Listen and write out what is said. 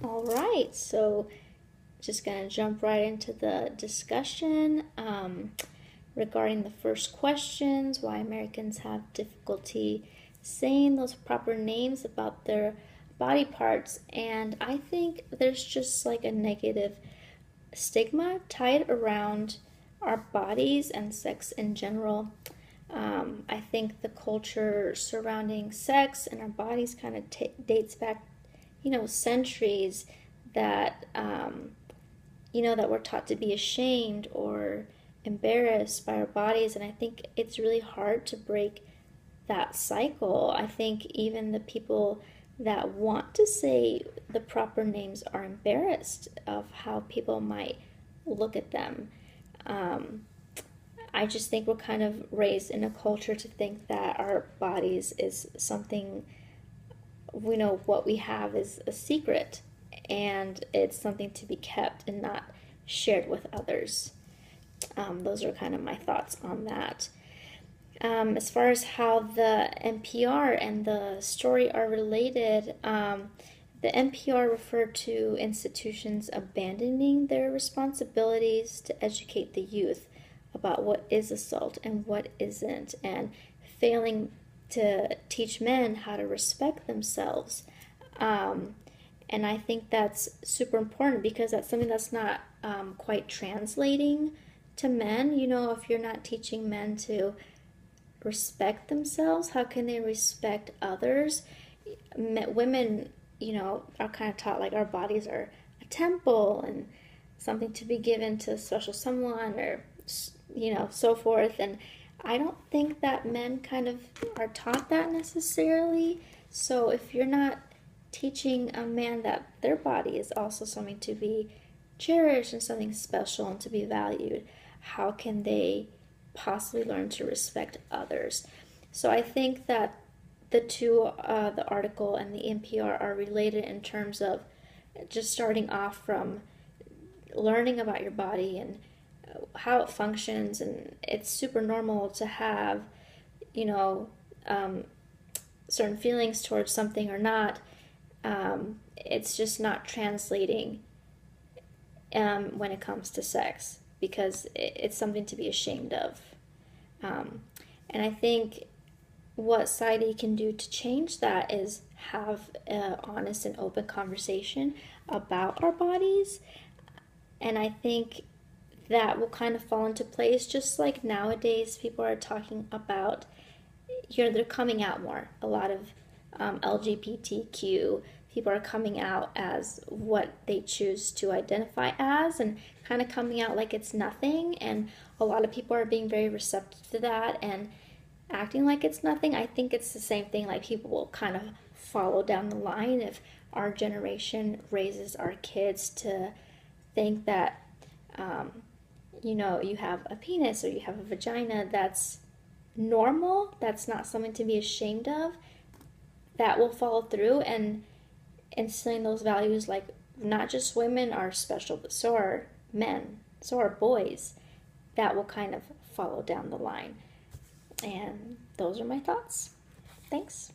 All right, so just going to jump right into the discussion regarding the first questions, why Americans have difficulty saying those proper names about their body parts. And I think there's just like a negative stigma tied around our bodies and sex in general. I think the culture surrounding sex and our bodies kind of dates back, centuries that, that we're taught to be ashamed or embarrassed by our bodies. And I think it's really hard to break that cycle. I think even the people that want to say the proper names are embarrassed of how people might look at them. I just think we're kind of raised in a culture to think that our bodies is something, we know what we have is a secret and it's something to be kept and not shared with others. Those are kind of my thoughts on that. As far as how the NPR and the story are related, the NPR referred to institutions abandoning their responsibilities to educate the youth about what is assault and what isn't, and failing to teach men how to respect themselves. And I think that's super important because that's something that's not quite translating to men. If you're not teaching men to respect themselves, how can they respect others? Women, are kind of taught like our bodies are a temple and something to be given to a special someone or, so forth. And I don't think that men kind of are taught that necessarily. So if you're not teaching a man that their body is also something to be cherished and something special and to be valued, how can they possibly learn to respect others? So I think that the two, the article and the NPR, are related in terms of just starting off from learning about your body and how it functions, and it's super normal to have, certain feelings towards something or not. It's just not translating when it comes to sex because it's something to be ashamed of. And I think what society can do to change that is have an honest and open conversation about our bodies. And I think that will kind of fall into place just like nowadays people are talking about, they're coming out more. A lot of LGBTQ people are coming out as what they choose to identify as and kind of coming out like it's nothing. And a lot of people are being very receptive to that and acting like it's nothing. I think it's the same thing, like people will kind of follow down the line if our generation raises our kids to think that, you have a penis or you have a vagina, that's normal, that's not something to be ashamed of. That will follow through and instilling those values like not just women are special, but so are men, so are boys. That will kind of follow down the line. And those are my thoughts. Thanks.